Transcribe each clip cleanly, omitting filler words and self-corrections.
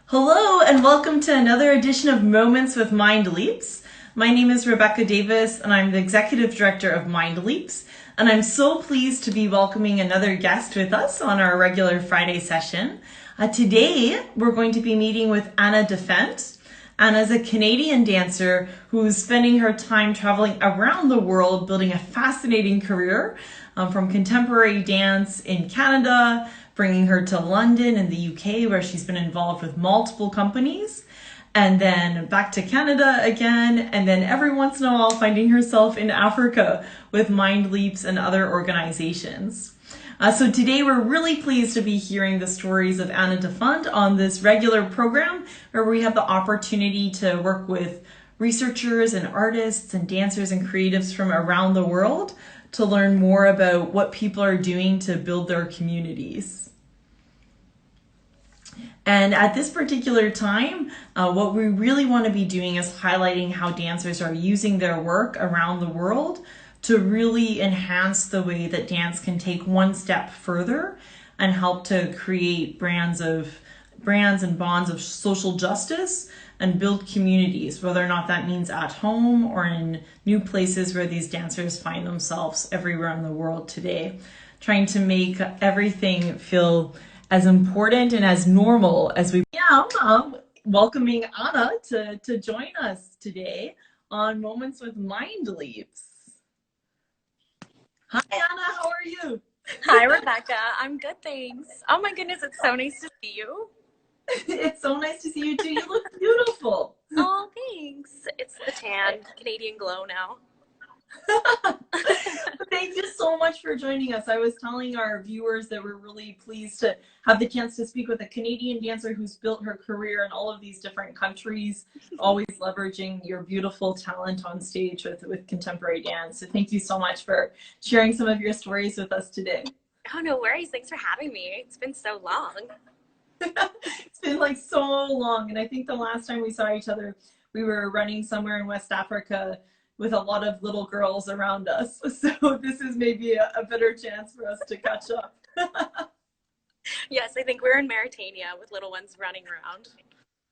Hello and welcome to another edition of Moments with MindLeaps. My name is Rebecca Davis and I'm the Executive Director of MindLeaps, and I'm so pleased to be welcoming another guest with us on our regular Friday session. Today we're going to be meeting with Anna Defent. Anna is a Canadian dancer who's spending her time traveling around the world building a fascinating career from contemporary dance in Canada, bringing her to London in the UK, where she's been involved with multiple companies, and then back to Canada again, and then every once in a while finding herself in Africa with MindLeaps and other organizations. So today we're really pleased to be hearing the stories of Anna Defent on this regular program where we have the opportunity to work with researchers and artists and dancers and creatives from around the world to learn more about what people are doing to build their communities. And at this particular time, what we really want to be doing is highlighting how dancers are using their work around the world to really enhance the way that dance can take one step further and help to create brands and bonds of social justice and build communities, whether or not that means at home or in new places where these dancers find themselves everywhere in the world today, trying to make everything feel as important and as normal as we am. Welcoming Anna to join us today on Moments with MindLeaps. Hi Anna, how are you? Hi Rebecca, I'm good, thanks. Oh my goodness, it's so nice to see you. It's so nice to see you too. You look beautiful. Oh, thanks. It's the tan Canadian glow now. Thank you so much for joining us. I was telling our viewers that we're really pleased to have the chance to speak with a Canadian dancer who's built her career in all of these different countries, always leveraging your beautiful talent on stage with contemporary dance. So thank you so much for sharing some of your stories with us today. Oh, no worries. Thanks for having me. It's been so long. It's been like so long, and I think the last time we saw each other, we were running somewhere in West Africa with a lot of little girls around us. So this is maybe a better chance for us to catch up. Yes, I think we're in Mauritania with little ones running around.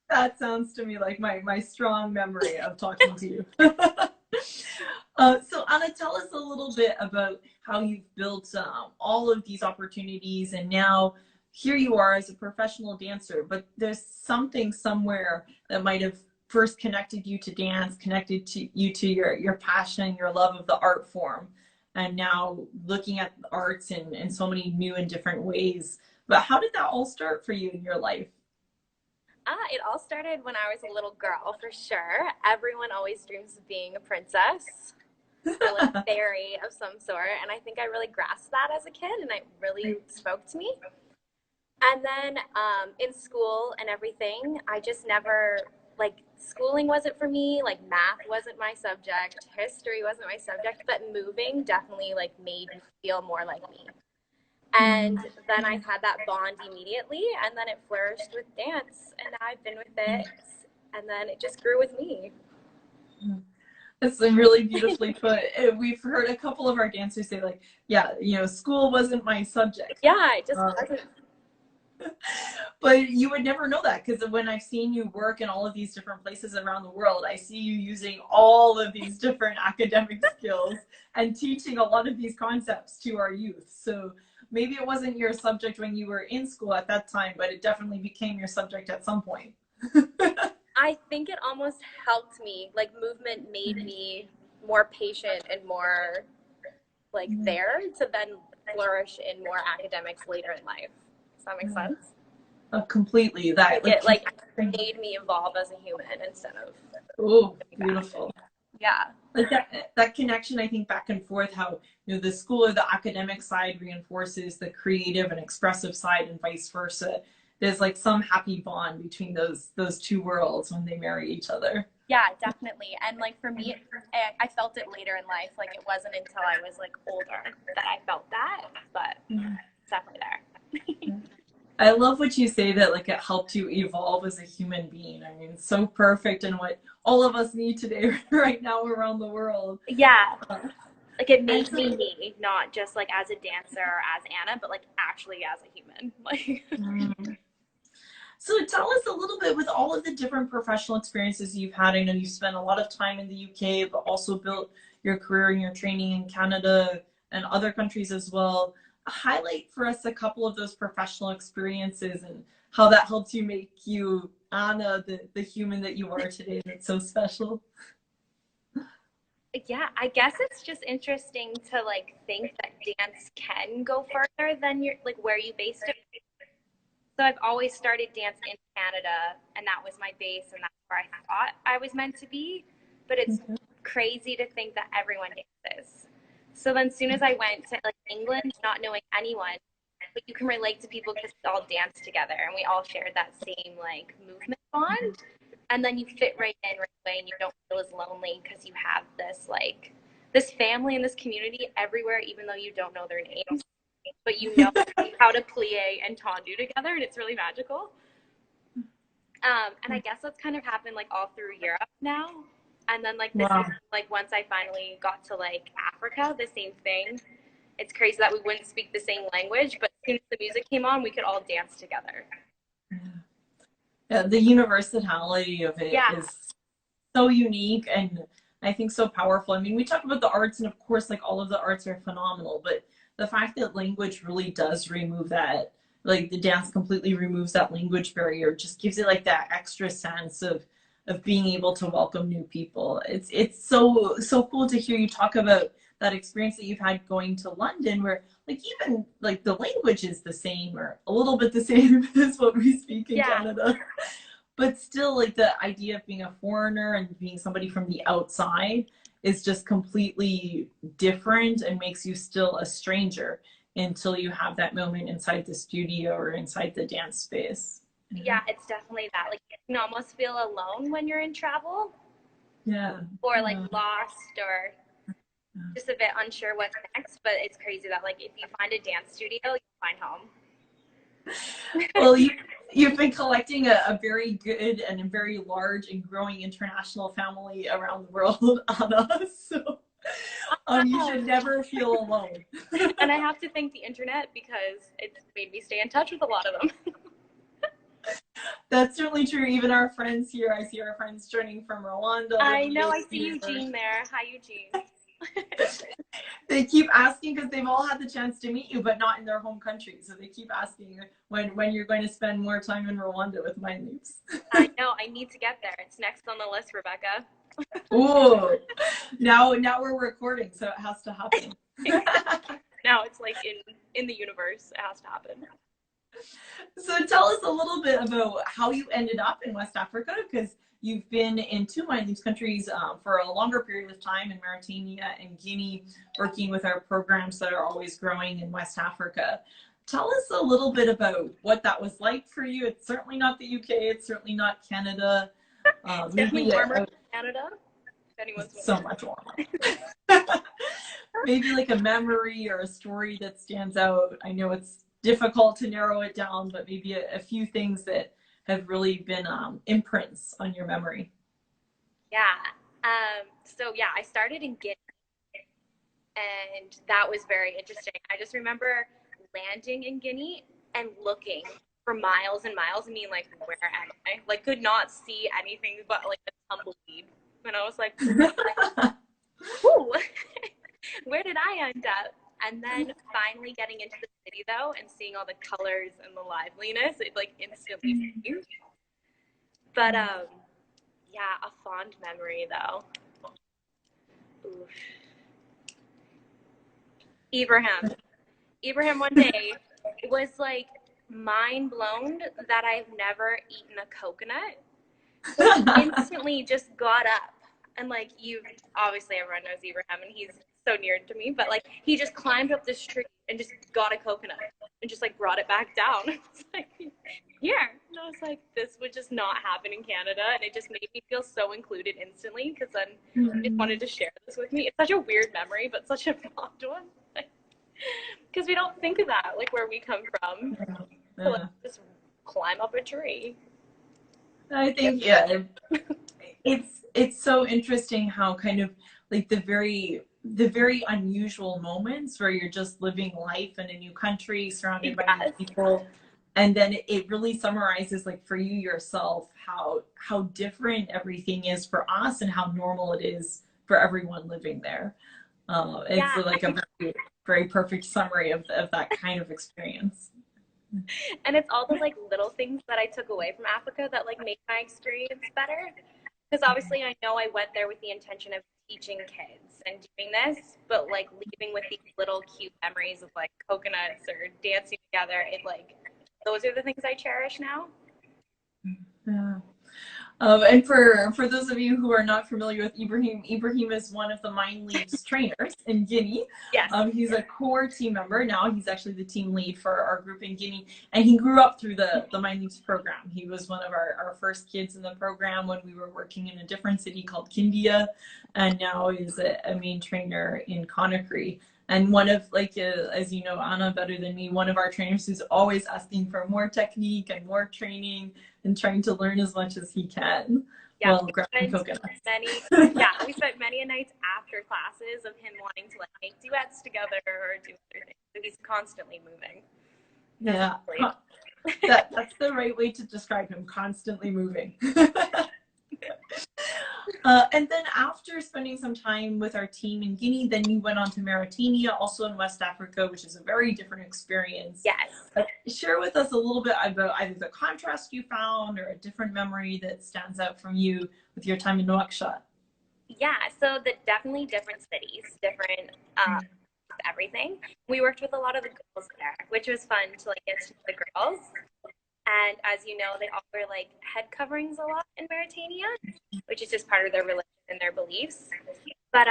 That sounds to me like my strong memory of talking to you. So Anna, tell us a little bit about how you've built all of these opportunities, and now here you are as a professional dancer, but there's something somewhere that might have first connected you to dance, connected to you to your passion, your love of the art form, and now looking at the arts in so many new and different ways. But how did that all start for you in your life? It all started when I was a little girl, for sure. Everyone always dreams of being a princess or like a fairy of some sort, and I think I really grasped that as a kid, and it really spoke to me. And then in school and everything, I just never, like, schooling wasn't for me, like math wasn't my subject, history wasn't my subject, but moving definitely like made me feel more like me. And then I had that bond immediately, and then it flourished with dance, and I've been with it, and then it just grew with me. That's really beautifully put. We've heard a couple of our dancers say, like, yeah, school wasn't my subject. Yeah, it just wasn't. But you would never know that, because when I've seen you work in all of these different places around the world, I see you using all of these different academic skills and teaching a lot of these concepts to our youth. So maybe it wasn't your subject when you were in school at that time, but it definitely became your subject at some point. I think it almost helped me. Like, movement made me more patient and more like there to then flourish in more academics later in life. Does that make sense? Completely. That it like made me evolve as a human instead of. Oh, beautiful. Yeah. Like that connection, I think, back and forth, how the school or the academic side reinforces the creative and expressive side and vice versa. There's like some happy bond between those two worlds when they marry each other. Yeah, definitely. And like for me, I felt it later in life. Like it wasn't until I was like older that I felt that, but it's definitely there. I love what you say, that like it helped you evolve as a human being. I mean, it's so perfect and what all of us need today right now around the world. Yeah. Like it made me not just like as a dancer or as Anna, but like actually as a human. Like So tell us a little bit, with all of the different professional experiences you've had. I know you've spent a lot of time in the UK, but also built your career and your training in Canada and other countries as well. Highlight for us a couple of those professional experiences and how that helps you make you Anna, the human that you are today that's so special. Yeah, I guess it's just interesting to like think that dance can go further than your like where you based it. So I've always started dance in Canada, and that was my base, and that's where I thought I was meant to be. But it's crazy to think that everyone dances. So then, as soon as I went to like England, not knowing anyone, but you can relate to people because we all dance together, and we all shared that same like movement bond. And then you fit right in right away, and you don't feel as lonely because you have this like this family and this community everywhere, even though you don't know their names, but you know how to plie and tendu together, and it's really magical. And I guess that's kind of happened like all through Europe now. And then like this Wow. is like once I finally got to like Africa, the same thing. It's crazy that we wouldn't speak the same language, but as soon as the music came on, we could all dance together. Yeah, the universality of it is so unique and I think so powerful. I mean, we talk about the arts, and of course, like all of the arts are phenomenal, but the fact that language really does remove that, like the dance completely removes that language barrier, just gives it like that extra sense of being able to welcome new people. It's so cool to hear you talk about that experience that you've had going to London, where like even like the language is the same or a little bit the same as what we speak in Canada, but still like the idea of being a foreigner and being somebody from the outside is just completely different and makes you still a stranger until you have that moment inside the studio or inside the dance space. Yeah, it's definitely that. Like you can almost feel alone when you're in travel. Yeah. Or like lost or just a bit unsure what's next. But it's crazy that like if you find a dance studio, you'll find home. Well, you've been collecting a very good and a very large and growing international family around the world, Anna. So you should never feel alone. And I have to thank the internet because it's made me stay in touch with a lot of them. That's certainly true. Even our friends here, I see our friends joining from Rwanda. I know, I see Eugene there. Hi, Eugene. They keep asking because they've all had the chance to meet you, but not in their home country. So they keep asking when you're going to spend more time in Rwanda with MindLeaps. I know, I need to get there. It's next on the list, Rebecca. Oh, now we're recording, so it has to happen. Now it's like in the universe, it has to happen. So tell us a little bit about how you ended up in West Africa, because you've been in two MindLeaps countries for a longer period of time, in Mauritania and Guinea, working with our programs that are always growing in West Africa. Tell us a little bit about what that was like for you. It's certainly not the UK, it's certainly not Canada. It's definitely warmer than Canada, if anyone's so much warmer. Maybe like a memory or a story that stands out. I know it's difficult to narrow it down, but maybe a few things that have really been imprints on your memory. Yeah. So yeah, I started in Guinea, and that was very interesting. I just remember landing in Guinea and looking for miles and miles and being like, where am I? Like, could not see anything but like a tumbleweed. And I was like, ooh, where did I end up? And then finally getting into the city though and seeing all the colors and the liveliness, it like instantly changed. But yeah, a fond memory though. Oof. Ibrahim one day was like mind blown that I've never eaten a coconut. So he instantly just got up and like obviously everyone knows Ibrahim and he's so near to me, but like he just climbed up this tree and just got a coconut and just like brought it back down. I was like, here. And I was like, this would just not happen in Canada, and it just made me feel so included instantly because then I just wanted to share this with me. It's such a weird memory, but such a fond one. Because we don't think of that, like where we come from. So let's just climb up a tree. I think it's so interesting how kind of like the very unusual moments where you're just living life in a new country surrounded by new people And then it really summarizes, like, for you yourself, how different everything is for us and how normal it is for everyone living there. It's Yeah, like a very, very perfect summary of that kind of experience. and it's all the like little things that I took away from Africa that like make my experience better. Because obviously I know I went there with the intention of teaching kids and doing this, but like leaving with these little cute memories of like coconuts or dancing together, it like those are the things I cherish now. Yeah. And for those of you who are not familiar with Ibrahim, Ibrahim is one of the MindLeaps trainers in Guinea. Yes. He's a core team member. Now he's actually the team lead for our group in Guinea. And he grew up through the MindLeaps program. He was one of our first kids in the program when we were working in a different city called Quinte. And now he's a main trainer in Conakry. And one of, like, as you know, Anna better than me, one of our trainers who's always asking for more technique and more training and trying to learn as much as he can. Yeah, Well, grabbing coconuts. We spent many a nights after classes of him wanting to like make duets together or do other things. So he's constantly moving. Yeah, that's the right way to describe him, constantly moving. And then after spending some time with our team in Guinea, then you went on to Mauritania, also in West Africa, which is a very different experience. Yes. Share with us a little bit about either the contrast you found or a different memory that stands out from you with your time in Nouakchott. Yeah, so definitely different cities, different everything. We worked with a lot of the girls there, which was fun to like get to know the girls. And as you know, they all wear like head coverings a lot in Mauritania, which is just part of their religion and their beliefs. But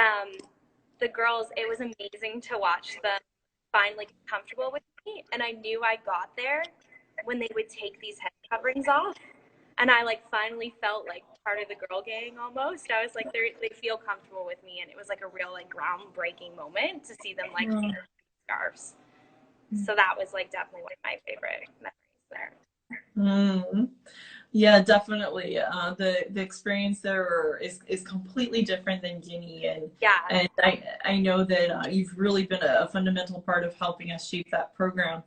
the girls, it was amazing to watch them finally get comfortable with me. And I knew I got there when they would take these head coverings off. And I like finally felt like part of the girl gang almost. I was like, they feel comfortable with me. And it was like a real like groundbreaking moment to see them like wear scarves. So that was like definitely one of my favorite memories there. Yeah, definitely. The experience there is completely different than Guinea, and I know that you've really been a fundamental part of helping us shape that program.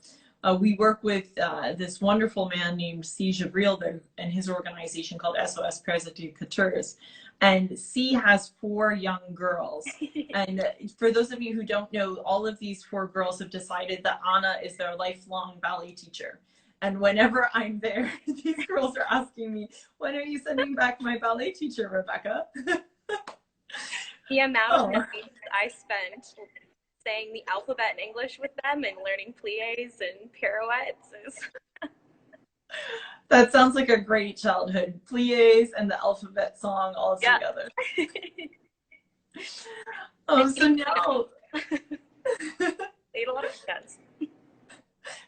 We work with this wonderful man named C. Jabril there and his organization called SOS Près du Coutures. And C has 4 young girls. And for those of you who don't know, all of these 4 girls have decided that Anna is their lifelong ballet teacher. And whenever I'm there, these girls are asking me, when are you sending back my ballet teacher, Rebecca? The amount of nights I spent saying the alphabet in English with them and learning pliés and pirouettes is... That sounds like a great childhood. Pliés and the alphabet song all together. So now... made a lot of sense.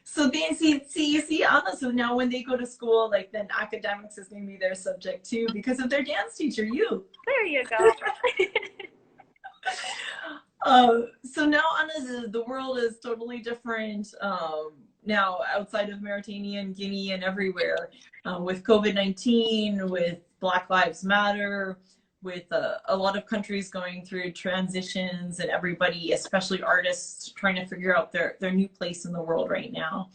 So they see Anna, so now when they go to school, like, then academics is going to be their subject too because of their dance teacher, you. There you go. So now, Anna, the world is totally different now outside of Mauritania and Guinea and everywhere, with COVID-19, with Black Lives Matter, with a lot of countries going through transitions and everybody, especially artists, trying to figure out their new place in the world right now.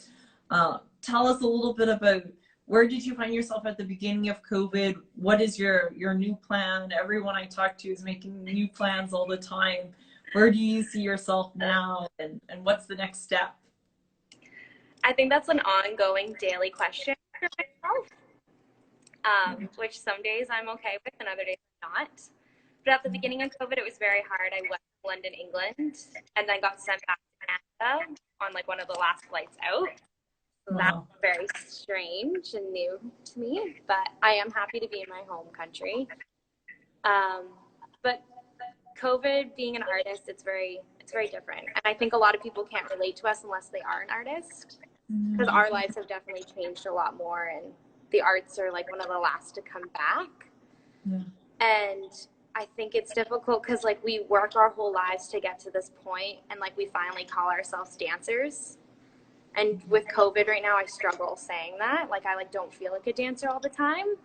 Tell us a little bit about, where did you find yourself at the beginning of COVID? What is your new plan? Everyone I talk to is making new plans all the time. Where do you see yourself now, and what's the next step? I think that's an ongoing daily question for myself. Which some days I'm okay with and other days I'm not. But at the beginning of COVID, it was very hard. I went to London, England, and then got sent back to Canada on like one of the last flights out. So that was very strange and new to me, but I am happy to be in my home country. But COVID, being an artist, it's very different. And I think a lot of people can't relate to us unless they are an artist, because our lives have definitely changed a lot more, and the arts are like one of the last to come back. And I think it's difficult because like we work our whole lives to get to this point, and like we finally call ourselves dancers. And with COVID right now, I struggle saying that. Like I like don't feel like a dancer all the time.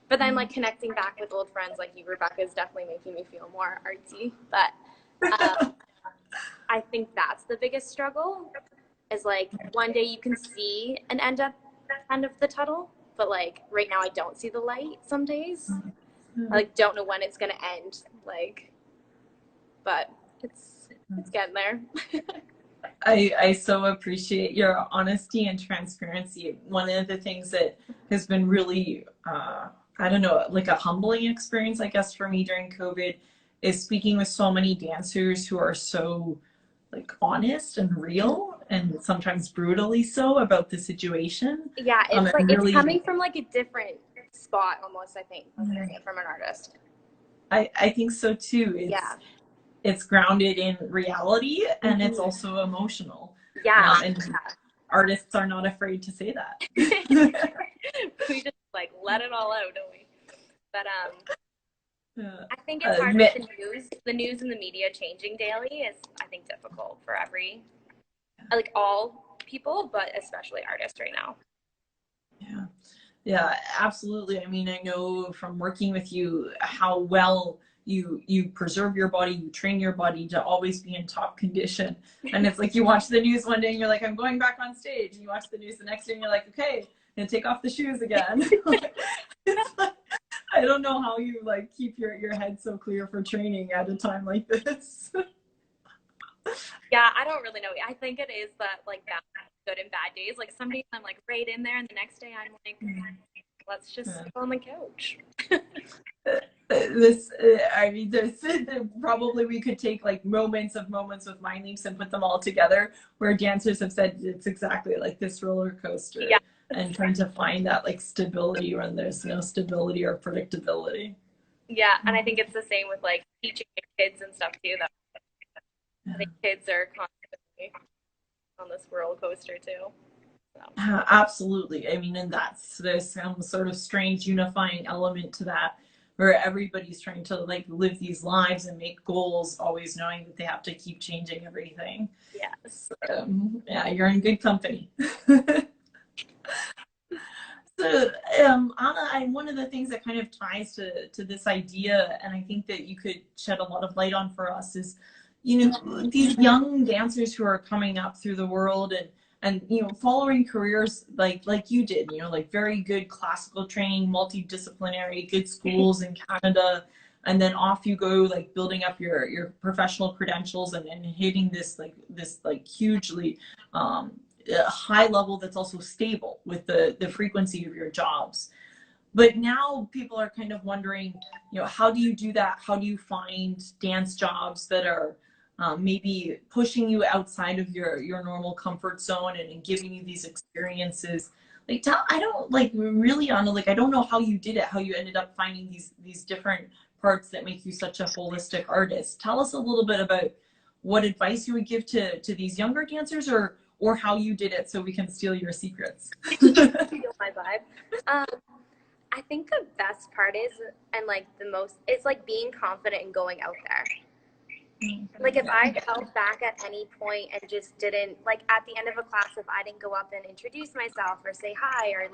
But then like connecting back with old friends like you, Rebecca, is definitely making me feel more artsy. But I think that's the biggest struggle, is like one day you can see an end end of the tunnel, but like right now I don't see the light some days. I like don't know when it's gonna end, like, but it's getting there. I so appreciate your honesty and transparency. One of the things that has been really, I don't know, like a humbling experience, I guess, for me during COVID is speaking with so many dancers who are so like honest and real and sometimes brutally so about the situation. Yeah, it's like really, it's coming from like a different spot almost, I think, from an artist. I think so too. It's grounded in reality and it's also emotional. And artists are not afraid to say that. We just like let it all out, don't we? But I think it's hard with the news and the media changing daily is, I think, difficult for like all people, but especially artists right now. Yeah, absolutely. I mean, I know from working with you how well you preserve your body, you train your body to always be in top condition. And it's like you watch the news one day and you're like, I'm going back on stage. And you watch the news the next day and you're like, okay, and take off the shoes again. It's like, I don't know how you like keep your head so clear for training at a time like this. Yeah, I don't really know. I think it is that like that good and bad days. Like some days I'm like right in there and the next day I'm like, let's just sit on the couch. I mean, probably we could take like moments with MindLeaps and put them all together where dancers have said it's exactly like this roller coaster. Yeah. And trying to find that like stability when there's no stability or predictability. Yeah, and I think it's the same with like teaching kids and stuff too. That I think kids are constantly on this roller coaster too. So. Absolutely. I mean, and there's some sort of strange unifying element to that where everybody's trying to like live these lives and make goals, always knowing that they have to keep changing everything. Yes. Yeah, you're in good company. So, Anna, one of the things that kind of ties to this idea, and I think that you could shed a lot of light on for us is, these young dancers who are coming up through the world and following careers like you did, like very good classical training, multidisciplinary, good schools in Canada, and then off you go, like building up your professional credentials and hitting this hugely high level that's also stable with the frequency of your jobs. But now people are kind of wondering, how do you do that? How do you find dance jobs that are maybe pushing you outside of your normal comfort zone and giving you these experiences? Like, I don't like really, Anna, like, I don't know how you did it, how you ended up finding these different parts that make you such a holistic artist. Tell us a little bit about what advice you would give to these younger dancers or how you did it so we can steal your secrets. Steal my vibe. I think the best part is, and like the most, it's like being confident and going out there. Like if I held back at any point and just didn't, like at the end of a class, if I didn't go up and introduce myself or say hi or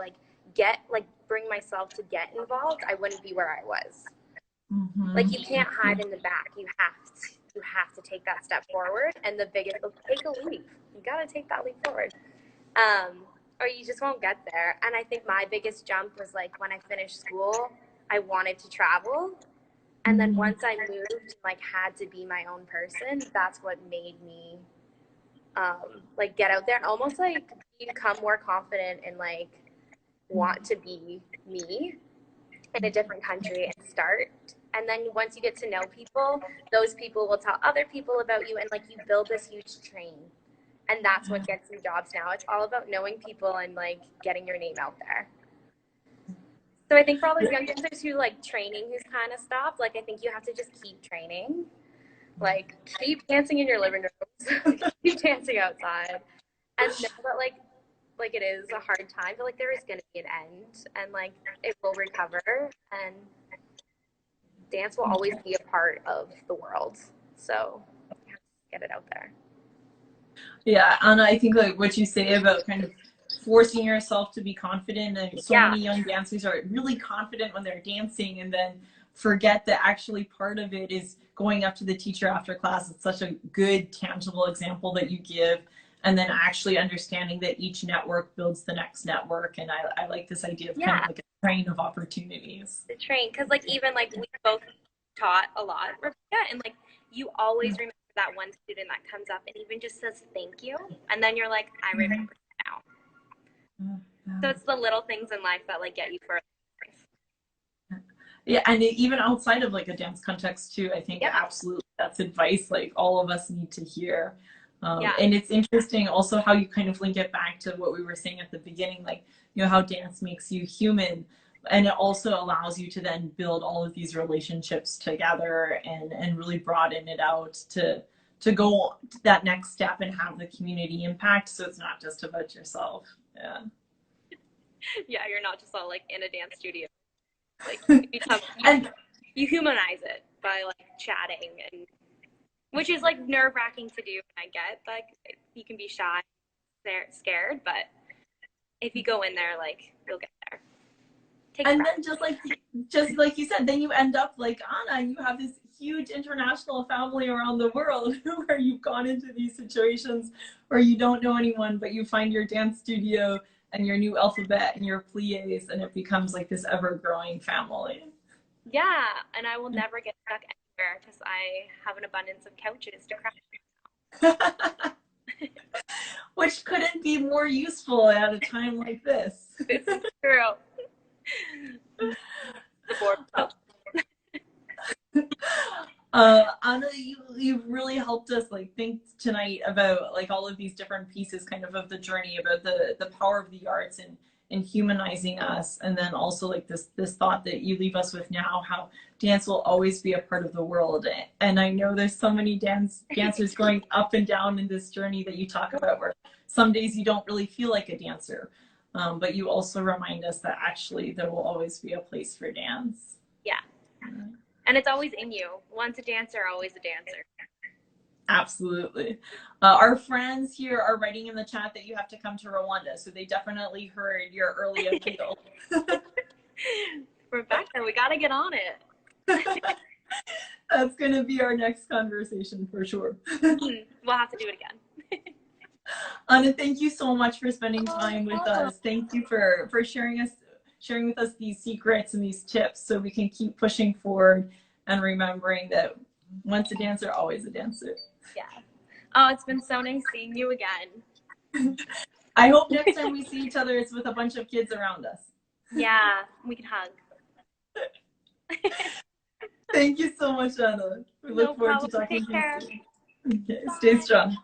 bring myself to get involved, I wouldn't be where I was. Like you can't hide in the back. You have to take that step forward, and the biggest, take a leap. You got to take that leap forward. Or you just won't get there. And I think my biggest jump was like when I finished school, I wanted to travel. And then once I moved, like had to be my own person, that's what made me like get out there and almost like become more confident and like want to be me in a different country and start. And then once you get to know people, those people will tell other people about you, and like you build this huge train. And that's what gets you jobs now. It's all about knowing people and like getting your name out there. So I think for all those young dancers who like training who's kind of stopped, like I think you have to just keep training. Like keep dancing in your living rooms, keep dancing outside. And know that like it is a hard time, but like there is gonna be an end and like it will recover, and dance will always be a part of the world. So get it out there. Yeah, Anna, I think like what you say about kind of forcing yourself to be confident, and so many young dancers are really confident when they're dancing and then forget that actually part of it is going up to the teacher after class. It's such a good tangible example that you give, and then actually understanding that each network builds the next network. And I like this idea of kind of like a train of opportunities. The train, because like even like we both taught a lot, Rebecca, and like you always remember that one student that comes up and even just says thank you, and then you're like, I remember now. So it's the little things in life that like get you further in life. Yeah, and even outside of like a dance context too, I think absolutely that's advice like all of us need to hear. And it's interesting also how you kind of link it back to what we were saying at the beginning, like, you know, how dance makes you human. And it also allows you to then build all of these relationships together and really broaden it out to go that next step and have the community impact. So it's not just about yourself. Yeah. Yeah, you're not just all like in a dance studio. Like you become, you humanize it by like chatting, and which is like nerve-wracking to do. I get like you can be shy, scared, but if you go in there, like you'll get there. And then just like you said, then you end up like Anna, and you have this huge international family around the world where you've gone into these situations where you don't know anyone, but you find your dance studio and your new alphabet and your plies, and it becomes like this ever-growing family. Yeah, and I will never get stuck anywhere because I have an abundance of couches to crash. Which couldn't be more useful at a time like this. This is true. Anna, you've really helped us like think tonight about like all of these different pieces kind of the journey, about the power of the arts and humanizing us, and then also like this thought that you leave us with now, how dance will always be a part of the world. And I know there's so many dancers going up and down in this journey that you talk about, where some days you don't really feel like a dancer, but you also remind us that actually there will always be a place for dance. Yeah. And it's always in you. Once a dancer, always a dancer. Absolutely. Our friends here are writing in the chat that you have to come to Rwanda, so they definitely heard your early appeal. Rebecca, we got to get on it. That's going to be our next conversation for sure. We'll have to do it again. Anna, thank you so much for spending time with us. Thank you for sharing with us these secrets and these tips so we can keep pushing forward and remembering that once a dancer, always a dancer. Yeah. Oh, it's been so nice seeing you again. I hope next time we see each other, it's with a bunch of kids around us. Yeah, we can hug. Thank you so much, Anna. We look forward to talking to you soon. Okay, stay strong.